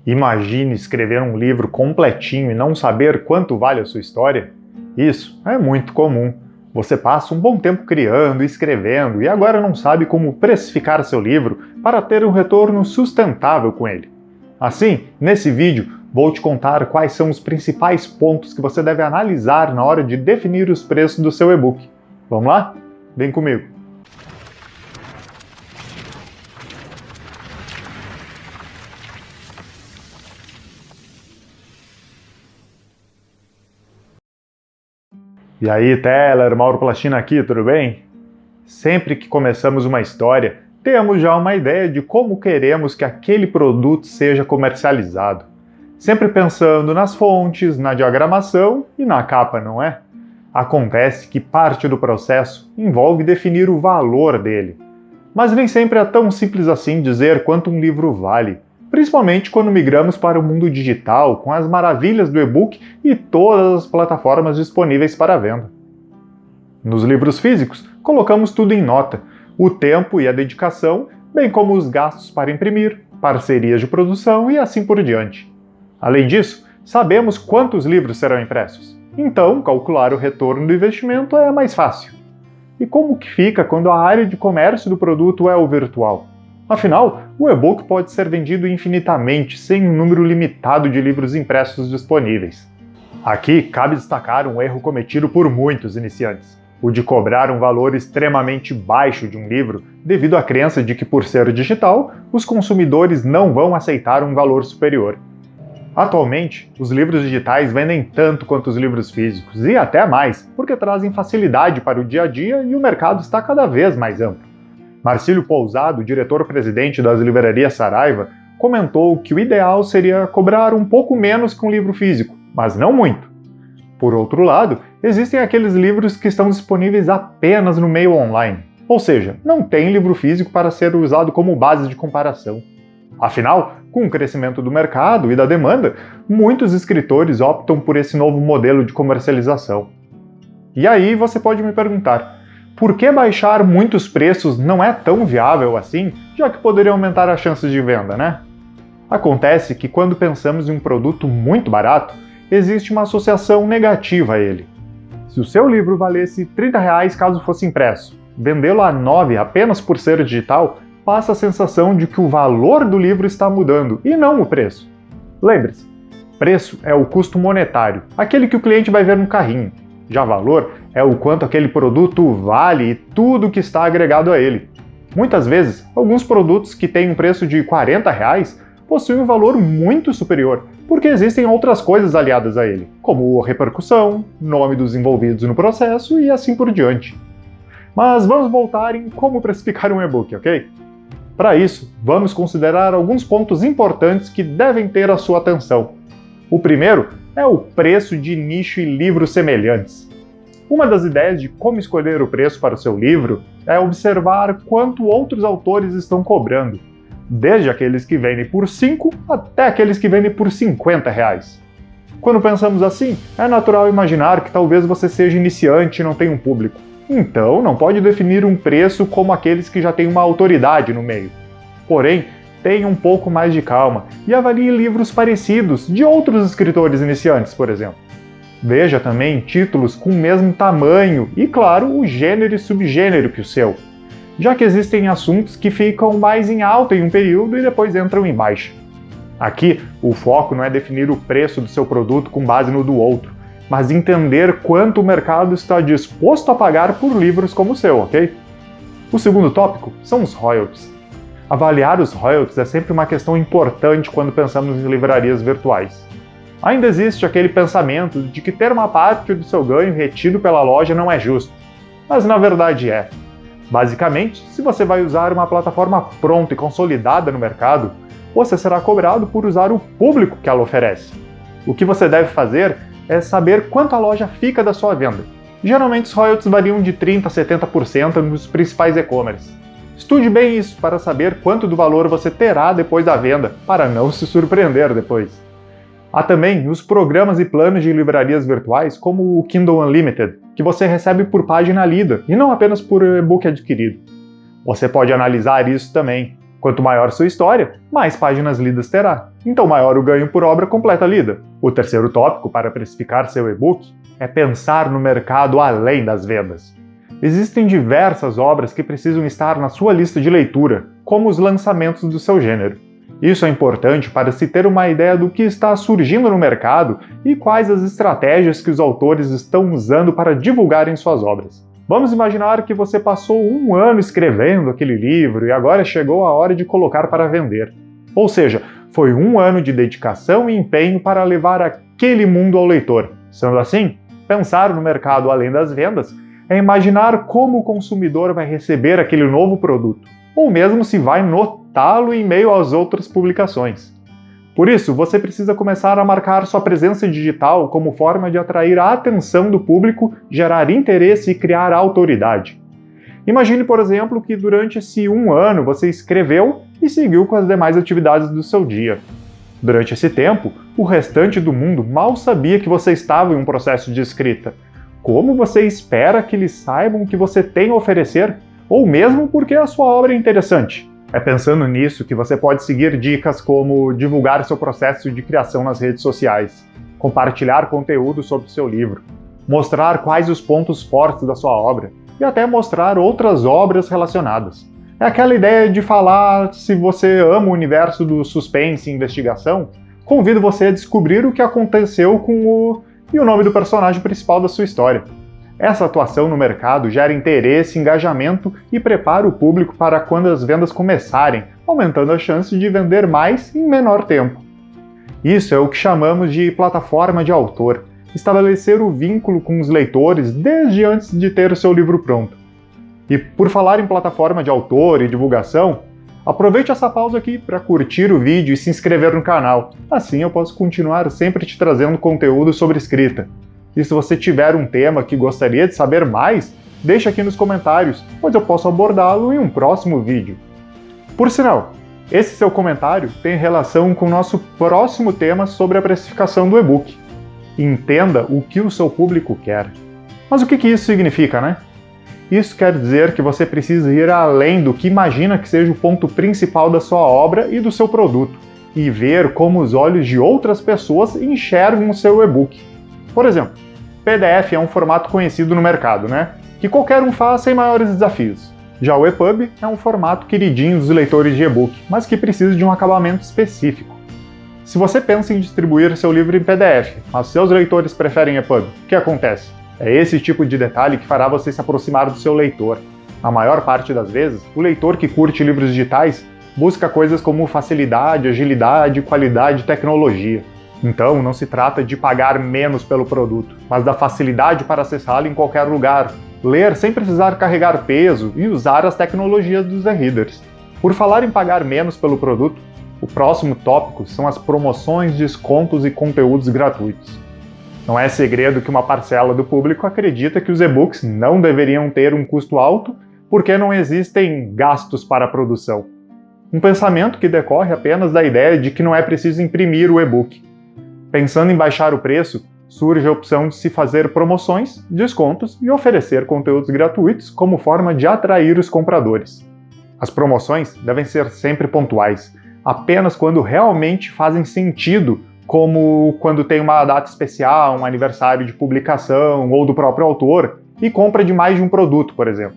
Imagine escrever um livro completinho e não saber quanto vale a sua história. Isso é muito comum. Você passa um bom tempo criando e escrevendo e agora não sabe como precificar seu livro para ter um retorno sustentável com ele. Assim, nesse vídeo, vou te contar quais são os principais pontos que você deve analisar na hora de definir os preços do seu e-book. Vamos lá? Vem comigo! E aí, Teller, Mauro Plastina aqui, tudo bem? Sempre que começamos uma história, temos já uma ideia de como queremos que aquele produto seja comercializado. Sempre pensando nas fontes, na diagramação e na capa, não é? Acontece que parte do processo envolve definir o valor dele. Mas nem sempre é tão simples assim dizer quanto um livro vale. Principalmente quando migramos para o mundo digital, com as maravilhas do e-book e todas as plataformas disponíveis para venda. Nos livros físicos, colocamos tudo em nota, o tempo e a dedicação, bem como os gastos para imprimir, parcerias de produção e assim por diante. Além disso, sabemos quantos livros serão impressos, então calcular o retorno do investimento é mais fácil. E como que fica quando a área de comércio do produto é o virtual? Afinal, o e-book pode ser vendido infinitamente, sem um número limitado de livros impressos disponíveis. Aqui, cabe destacar um erro cometido por muitos iniciantes, o de cobrar um valor extremamente baixo de um livro, devido à crença de que, por ser digital, os consumidores não vão aceitar um valor superior. Atualmente, os livros digitais vendem tanto quanto os livros físicos, e até mais, porque trazem facilidade para o dia a dia e o mercado está cada vez mais amplo. Marcílio Pousado, diretor-presidente das livrarias Saraiva, comentou que o ideal seria cobrar um pouco menos que um livro físico, mas não muito. Por outro lado, existem aqueles livros que estão disponíveis apenas no meio online, ou seja, não tem livro físico para ser usado como base de comparação. Afinal, com o crescimento do mercado e da demanda, muitos escritores optam por esse novo modelo de comercialização. E aí você pode me perguntar, por que baixar muitos preços não é tão viável assim, já que poderia aumentar as chances de venda, né? Acontece que quando pensamos em um produto muito barato, existe uma associação negativa a ele. Se o seu livro valesse R$30 caso fosse impresso, vendê-lo a R$9 apenas por ser digital, passa a sensação de que o valor do livro está mudando, e não o preço. Lembre-se, preço é o custo monetário, aquele que o cliente vai ver no carrinho. Já valor é o quanto aquele produto vale e tudo que está agregado a ele. Muitas vezes, alguns produtos que têm um preço de R$40 possuem um valor muito superior, porque existem outras coisas aliadas a ele, como repercussão, nome dos envolvidos no processo e assim por diante. Mas vamos voltar em como precificar um e-book, ok? Para isso, vamos considerar alguns pontos importantes que devem ter a sua atenção. O primeiro é o preço de nicho e livros semelhantes. Uma das ideias de como escolher o preço para o seu livro é observar quanto outros autores estão cobrando, desde aqueles que vendem por 5 até aqueles que vendem por R$50. Quando pensamos assim, é natural imaginar que talvez você seja iniciante e não tenha um público. Então, não pode definir um preço como aqueles que já têm uma autoridade no meio. Porém, tenha um pouco mais de calma e avalie livros parecidos de outros escritores iniciantes, por exemplo. Veja também títulos com o mesmo tamanho e, claro, o gênero e subgênero que o seu, já que existem assuntos que ficam mais em alta em um período e depois entram em baixa. Aqui, o foco não é definir o preço do seu produto com base no do outro, mas entender quanto o mercado está disposto a pagar por livros como o seu, ok? O segundo tópico são os royalties. Avaliar os royalties é sempre uma questão importante quando pensamos em livrarias virtuais. Ainda existe aquele pensamento de que ter uma parte do seu ganho retido pela loja não é justo, mas na verdade é. Basicamente, se você vai usar uma plataforma pronta e consolidada no mercado, você será cobrado por usar o público que ela oferece. O que você deve fazer é saber quanto a loja fica da sua venda. Geralmente os royalties variam de 30% a 70% nos principais e-commerce. Estude bem isso para saber quanto do valor você terá depois da venda, para não se surpreender depois. Há também os programas e planos de livrarias virtuais, como o Kindle Unlimited, que você recebe por página lida, e não apenas por e-book adquirido. Você pode analisar isso também. Quanto maior sua história, mais páginas lidas terá. Então maior o ganho por obra completa lida. O terceiro tópico para precificar seu e-book é pensar no mercado além das vendas. Existem diversas obras que precisam estar na sua lista de leitura, como os lançamentos do seu gênero. Isso é importante para se ter uma ideia do que está surgindo no mercado e quais as estratégias que os autores estão usando para divulgarem suas obras. Vamos imaginar que você passou um ano escrevendo aquele livro e agora chegou a hora de colocar para vender. Ou seja, foi um ano de dedicação e empenho para levar aquele mundo ao leitor. Sendo assim, pensar no mercado além das vendas é imaginar como o consumidor vai receber aquele novo produto, ou mesmo se vai notá-lo em meio às outras publicações. Por isso, você precisa começar a marcar sua presença digital como forma de atrair a atenção do público, gerar interesse e criar autoridade. Imagine, por exemplo, que durante esse um ano você escreveu e seguiu com as demais atividades do seu dia. Durante esse tempo, o restante do mundo mal sabia que você estava em um processo de escrita. Como você espera que eles saibam o que você tem a oferecer, ou mesmo porque a sua obra é interessante? É pensando nisso que você pode seguir dicas como divulgar seu processo de criação nas redes sociais, compartilhar conteúdo sobre o seu livro, mostrar quais os pontos fortes da sua obra e até mostrar outras obras relacionadas. É aquela ideia de falar, se você ama o universo do suspense e investigação, convido você a descobrir o que aconteceu com o nome do personagem principal da sua história. Essa atuação no mercado gera interesse, engajamento e prepara o público para quando as vendas começarem, aumentando a chance de vender mais em menor tempo. Isso é o que chamamos de plataforma de autor, estabelecer o vínculo com os leitores desde antes de ter o seu livro pronto. E por falar em plataforma de autor e divulgação, aproveite essa pausa aqui para curtir o vídeo e se inscrever no canal, assim eu posso continuar sempre te trazendo conteúdo sobre escrita. E se você tiver um tema que gostaria de saber mais, deixe aqui nos comentários, pois eu posso abordá-lo em um próximo vídeo. Por sinal, esse seu comentário tem relação com o nosso próximo tema sobre a precificação do e-book. Entenda o que o seu público quer. Mas o que isso significa, né? Isso quer dizer que você precisa ir além do que imagina que seja o ponto principal da sua obra e do seu produto, e ver como os olhos de outras pessoas enxergam o seu e-book. Por exemplo, PDF é um formato conhecido no mercado, né? Que qualquer um faz sem maiores desafios. Já o EPUB é um formato queridinho dos leitores de e-book, mas que precisa de um acabamento específico. Se você pensa em distribuir seu livro em PDF, mas seus leitores preferem EPUB, o que acontece? É esse tipo de detalhe que fará você se aproximar do seu leitor. Na maior parte das vezes, o leitor que curte livros digitais busca coisas como facilidade, agilidade, qualidade e tecnologia. Então, não se trata de pagar menos pelo produto, mas da facilidade para acessá-lo em qualquer lugar, ler sem precisar carregar peso e usar as tecnologias dos e-readers. Por falar em pagar menos pelo produto, o próximo tópico são as promoções, descontos e conteúdos gratuitos. Não é segredo que uma parcela do público acredita que os e-books não deveriam ter um custo alto porque não existem gastos para a produção. Um pensamento que decorre apenas da ideia de que não é preciso imprimir o e-book. Pensando em baixar o preço, surge a opção de se fazer promoções, descontos e oferecer conteúdos gratuitos como forma de atrair os compradores. As promoções devem ser sempre pontuais, apenas quando realmente fazem sentido, como quando tem uma data especial, um aniversário de publicação ou do próprio autor e compra de mais de um produto, por exemplo.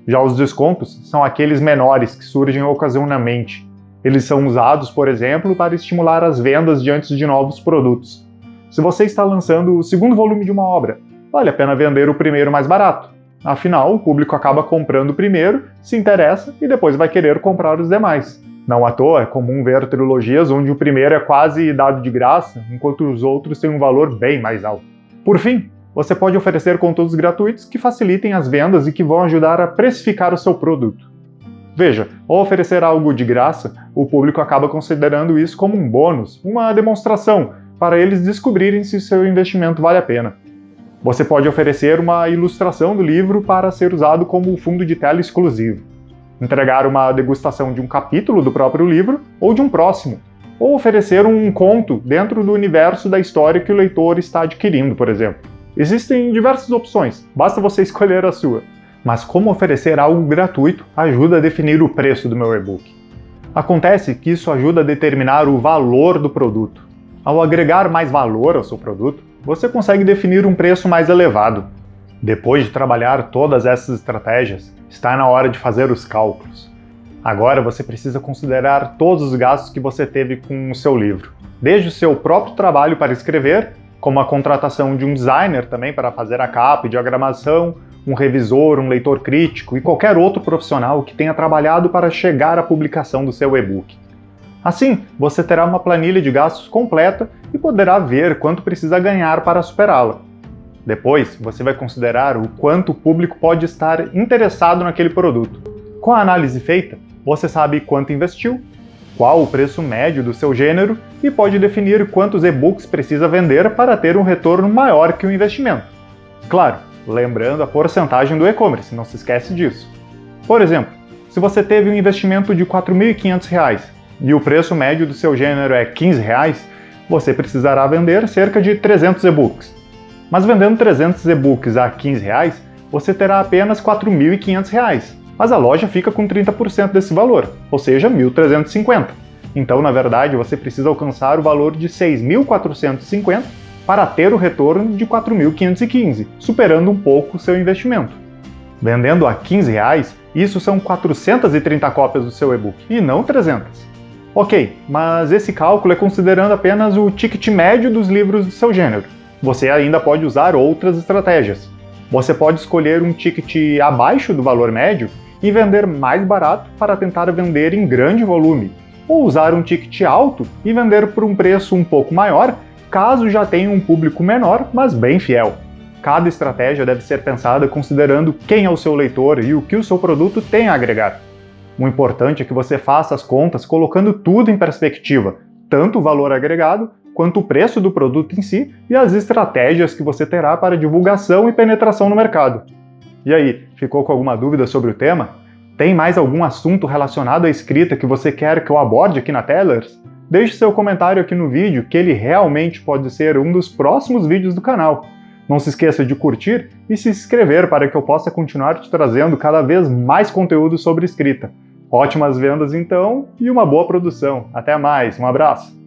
Já os descontos são aqueles menores que surgem ocasionalmente. Eles são usados, por exemplo, para estimular as vendas diante de novos produtos. Se você está lançando o segundo volume de uma obra, vale a pena vender o primeiro mais barato. Afinal, o público acaba comprando o primeiro, se interessa e depois vai querer comprar os demais. Não à toa, é comum ver trilogias onde o primeiro é quase dado de graça, enquanto os outros têm um valor bem mais alto. Por fim, você pode oferecer conteúdos gratuitos que facilitem as vendas e que vão ajudar a precificar o seu produto. Veja, ao oferecer algo de graça, o público acaba considerando isso como um bônus, uma demonstração, para eles descobrirem se seu investimento vale a pena. Você pode oferecer uma ilustração do livro para ser usado como fundo de tela exclusivo, entregar uma degustação de um capítulo do próprio livro ou de um próximo, ou oferecer um conto dentro do universo da história que o leitor está adquirindo, por exemplo. Existem diversas opções, basta você escolher a sua. Mas como oferecer algo gratuito ajuda a definir o preço do meu e-book. Acontece que isso ajuda a determinar o valor do produto. Ao agregar mais valor ao seu produto, você consegue definir um preço mais elevado. Depois de trabalhar todas essas estratégias, está na hora de fazer os cálculos. Agora você precisa considerar todos os gastos que você teve com o seu livro, desde o seu próprio trabalho para escrever, como a contratação de um designer também para fazer a capa e diagramação, um revisor, um leitor crítico e qualquer outro profissional que tenha trabalhado para chegar à publicação do seu e-book. Assim, você terá uma planilha de gastos completa e poderá ver quanto precisa ganhar para superá-la. Depois, você vai considerar o quanto o público pode estar interessado naquele produto. Com a análise feita, você sabe quanto investiu, qual o preço médio do seu gênero e pode definir quantos e-books precisa vender para ter um retorno maior que o investimento. Claro, lembrando a porcentagem do e-commerce, não se esquece disso. Por exemplo, se você teve um investimento de R$ 4.500 e o preço médio do seu gênero é R$ 15, você precisará vender cerca de 300 e-books. Mas vendendo 300 e-books a R$ 15, você terá apenas R$ 4.500, mas a loja fica com 30% desse valor, ou seja, R$ 1.350. Então, na verdade, você precisa alcançar o valor de R$ 6.450 para ter o retorno de R$ 4.515, superando um pouco o seu investimento. Vendendo a R$ 15, isso são 430 cópias do seu e-book, e não 300. Ok, mas esse cálculo é considerando apenas o ticket médio dos livros do seu gênero. Você ainda pode usar outras estratégias. Você pode escolher um ticket abaixo do valor médio e vender mais barato para tentar vender em grande volume, ou usar um ticket alto e vender por um preço um pouco maior, caso já tenha um público menor, mas bem fiel. Cada estratégia deve ser pensada considerando quem é o seu leitor e o que o seu produto tem a agregar. O importante é que você faça as contas colocando tudo em perspectiva, tanto o valor agregado, quanto o preço do produto em si e as estratégias que você terá para divulgação e penetração no mercado. E aí, ficou com alguma dúvida sobre o tema? Tem mais algum assunto relacionado à escrita que você quer que eu aborde aqui na Tellers? Deixe seu comentário aqui no vídeo, que ele realmente pode ser um dos próximos vídeos do canal. Não se esqueça de curtir e se inscrever para que eu possa continuar te trazendo cada vez mais conteúdo sobre escrita. Ótimas vendas então e uma boa produção. Até mais, um abraço!